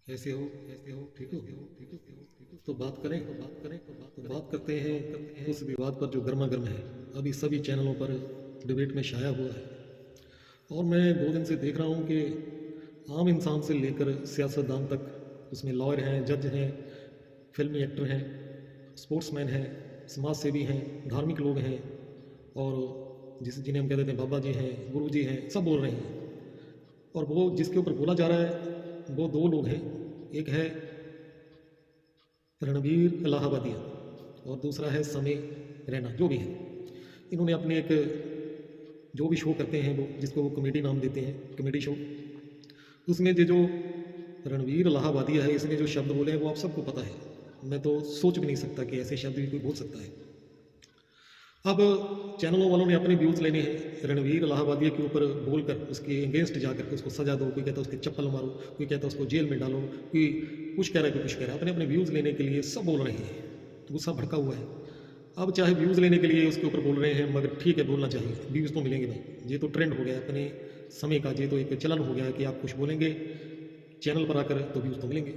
कैसे हो? ठीक हो? तो बात करते हैं उस विवाद पर जो गर्मा गर्म है, अभी सभी चैनलों पर डिबेट में छाया हुआ है। और मैं 2 दिन से देख रहा हूँ कि आम इंसान से लेकर सियासतदान तक उसमें लॉयर हैं, जज हैं, फिल्मी एक्टर हैं, स्पोर्ट्समैन हैं, समाज सेवी हैं, धार्मिक लोग हैं, और जिन्हें हम कह देते हैं बाबा जी हैं, गुरु जी हैं, सब बोल रहे हैं। और वो जिसके ऊपर बोला जा रहा है वो 2 लोग हैं। एक है रणवीर इलाहाबादिया और दूसरा है समय रैना, जो भी है। इन्होंने अपने एक जो भी शो करते हैं वो, जिसको वो कॉमेडी नाम देते हैं, कॉमेडी शो, उसमें जो रणवीर इलाहाबादिया है, इसने जो शब्द बोले हैं वो आप सबको पता है। मैं तो सोच भी नहीं सकता कि ऐसे शब्द भी कोई बोल सकता है। अब चैनलों वालों ने अपने व्यूज़ लेने हैं, रणवीर इलाहाबादिया के ऊपर बोलकर उसके अगेंस्ट जाकर के उसको सजा दो, कोई कहता है उसके चप्पल मारो, कोई कहता है उसको जेल में डालो, कोई कुछ कह रहा है, कोई कुछ कह रहा है। अपने अपने व्यूज़ लेने के लिए सब बोल रहे हैं, गुस्सा भड़का हुआ है। अब चाहे व्यूज़ लेने के लिए उसके ऊपर बोल रहे हैं, मगर ठीक है, बोलना चाहिए, व्यूज़ तो मिलेंगे भाई। ये तो ट्रेंड हो गया है अपने समय का, ये तो एक चलन हो गया है कि आप कुछ बोलेंगे चैनल पर आकर तो व्यूज़ तो मिलेंगे।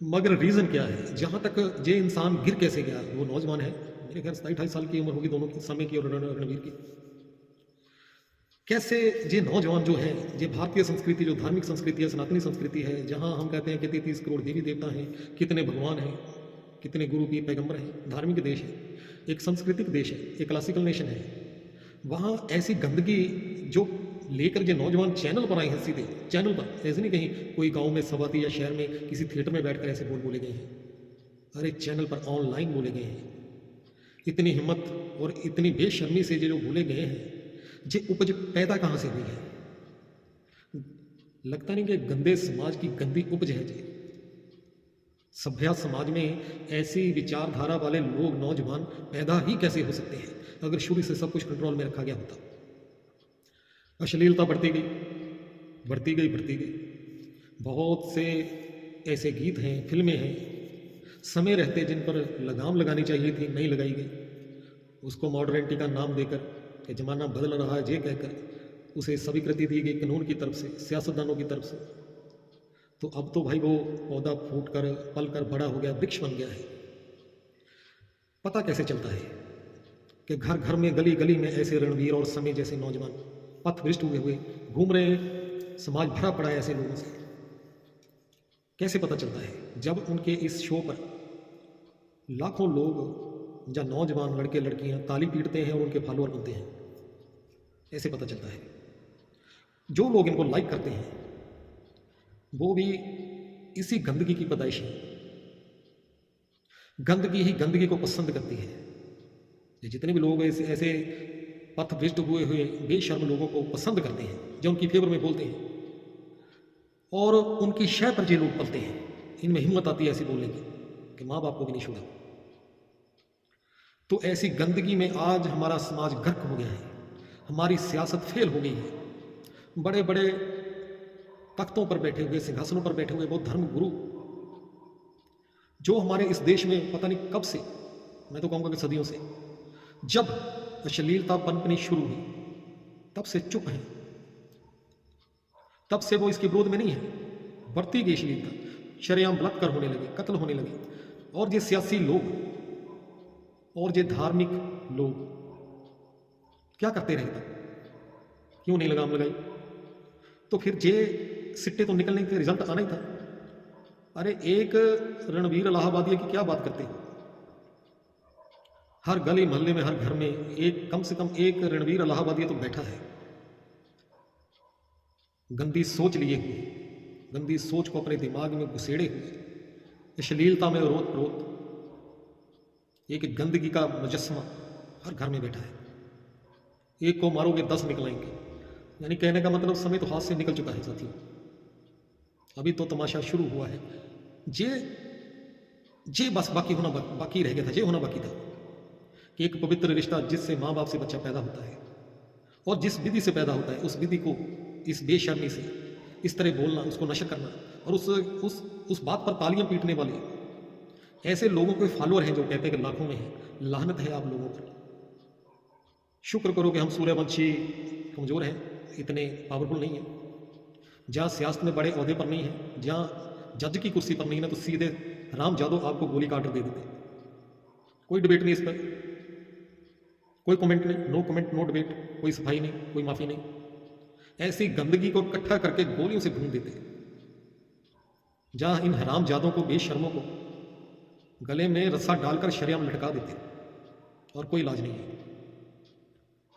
मगर रीज़न क्या है? जहाँ तक ये इंसान गिर कैसे गया, वो नौजवान है, मेरे ख्याल 27-28 साल की उम्र होगी दोनों की, समय की और रणवीर की। कैसे ये नौजवान जो है, ये भारतीय संस्कृति, जो धार्मिक संस्कृति है, सनातनी संस्कृति है, जहाँ हम कहते हैं कि 33 करोड़ देवी देवता हैं, कितने भगवान हैं, कितने गुरु पीर पैगंबर हैं, धार्मिक देश है, एक सांस्कृतिक देश है, एक क्लासिकल नेशन है, वहाँ ऐसी गंदगी जो लेकर जो नौजवान चैनल पर आए हैं, सीधे चैनल पर, ऐसे नहीं कहीं कोई गांव में सवाती या शहर में किसी थिएटर में बैठकर ऐसे बोले गए हैं। अरे चैनल पर ऑनलाइन बोले गए हैं। इतनी हिम्मत और इतनी बेशर्मी से जो बोले गए हैं, ये उपज पैदा कहाँ से हुई है? लगता नहीं कि गंदे समाज की गंदी उपज है जी। सभ्य समाज में ऐसी विचारधारा वाले लोग, नौजवान पैदा ही कैसे हो सकते हैं अगर शुरू से सब कुछ कंट्रोल में रखा गया होता? अश्लीलता बढ़ती गई, बढ़ती गई, बढ़ती गई। बहुत से ऐसे गीत हैं, फिल्में हैं, समय रहते जिन पर लगाम लगानी चाहिए थी, नहीं लगाई गई। उसको मॉडर्निटी का नाम देकर कि ज़माना बदल रहा है, ये कहकर उसे स्वीकृति दी गई कानून की तरफ से, सियासतदानों की तरफ से। तो अब तो भाई वो पौधा फूट कर पल कर बड़ा हो गया, वृक्ष बन गया है। पता कैसे चलता है कि घर घर में, गली गली में ऐसे रणवीर और समय जैसे नौजवान पथ भ्रष्ट हुए हुए घूम रहे हैं। समाज भरा पड़ा है ऐसे लोगों से। कैसे पता चलता है? जब उनके इस शो पर लाखों लोग या नौजवान लड़के लड़कियां ताली पीटते हैं और उनके फॉलोअर बनते हैं, ऐसे पता चलता है। जो लोग इनको लाइक करते हैं वो भी इसी गंदगी की पैदाइश है। गंदगी ही गंदगी को पसंद करती है। ये जितने भी लोग ऐसे पथ भ्रष्ट हुए हुए बेशर्म लोगों को पसंद करते हैं, जो उनकी फेवर में बोलते हैं और उनकी शय पर जो लोग पलते हैं, इनमें हिम्मत आती है ऐसी बोलने की कि माँ बाप को भी नहीं छोड़ा। तो ऐसी गंदगी में आज हमारा समाज गर्क हो गया है, हमारी सियासत फेल हो गई है। बड़े बड़े तख्तों पर बैठे हुए, सिंहासनों पर बैठे हुए वो धर्म गुरु, जो हमारे इस देश में पता नहीं कब से, मैं तो कहूँगा कि सदियों से, जब अश्लीलता पनपनी शुरू हुई तब से चुप हैं। तब से वो इसके विरोध में नहीं है। बढ़ती गई अश्लीलता, शरेआम बलात्कार होने लगे, कत्ल होने लगे। और ये सियासी लोग और ये धार्मिक लोग क्या करते रहे तब? क्यों नहीं लगाम लगाई? तो फिर ये सिट्टे तो निकलने के, रिजल्ट आना ही था। अरे एक रणवीर इलाहाबादिया की क्या बात करते हैं? हर गली मोहल्ले में, हर घर में एक, कम से कम एक रणवीर इलाहाबादिया तो बैठा है। गंदी सोच लिए हुए, गंदी सोच को अपने दिमाग में घुसेड़े हुए, अश्लीलता में रोत प्रोत एक गंदगी का मुजस्समा हर घर में बैठा है। एक को मारोगे 10 निकलेंगे। यानी कहने का मतलब समय तो हाथ से निकल चुका है साथियों। अभी तो तमाशा शुरू हुआ है। जे बस बाकी रह गया था, ये होना बाकी था कि एक पवित्र रिश्ता जिससे माँ बाप से बच्चा पैदा होता है और जिस विधि से पैदा होता है, उस विधि को इस बेशर्मी से इस तरह बोलना, उसको नशर करना और उस बात पर तालियां पीटने वाले ऐसे लोगों के फॉलोअर हैं जो कहते हैं कि लाखों में है। लानत है आप लोगों पर। शुक्र करो कि हम सूर्यवंशी कमज़ोर हैं, इतने पावरफुल नहीं हैं, जहाँ सियासत में बड़े ओहदे पर नहीं हैं, जहाँ जज की कुर्सी पर नहीं ना तो सीधे राम जादव आपको गोली का ऑर्डर दे देते। कोई डिबेट नहीं इस पर, कोई कमेंट नहीं, नो कमेंट नो डिबेट, कोई सफाई नहीं, कोई माफ़ी नहीं। ऐसी गंदगी को इकट्ठा करके गोलियों से भून देते। जहां इन हराम जादों को, बेशर्मों को गले में रस्सा डालकर शरेआम लटका देते और कोई इलाज नहीं है।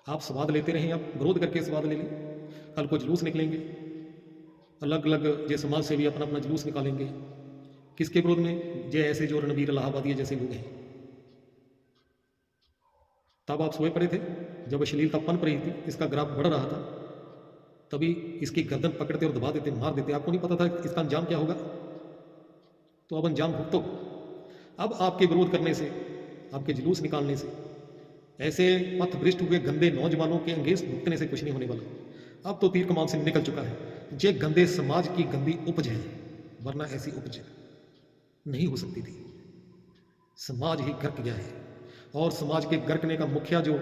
आप स्वाद लेते रहें, आप विरोध करके स्वाद ले लें। कल को जुलूस निकलेंगे, अलग अलग जो समाज से भी अपना अपना जुलूस निकालेंगे। किसके विरोध में? जे ऐसे जो रणवीर इलाहाबादी जैसे लोग हैं। तब आप सोए पड़े थे जब अश्लीलता पनप रही थी, इसका ग्राफ बढ़ रहा था, तभी इसकी गर्दन पकड़ते और दबा देते, मार देते। आपको नहीं पता था इसका अंजाम क्या होगा, तो अब अंजाम भुगतो। अब आपके विरोध करने से, आपके जुलूस निकालने से, ऐसे पथ भ्रष्ट हुए गंदे नौजवानों के अंगेज भुगतने से कुछ नहीं होने वाला। अब तो तीर कमान से निकल चुका है। ये गंदे समाज की गंदी उपज है, वरना ऐसी उपज नहीं हो सकती थी। समाज ही गर्क गया है, और समाज के गर्कने का मुख्य जो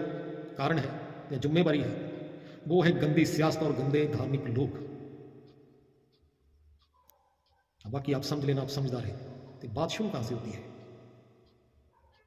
कारण है या जिम्मेवारी है, वो है गंदी सियासत और गंदे धार्मिक लोग। बाकी आप समझ लेना, आप समझदार हैं, तो बात शुरू कहाँ से होती है?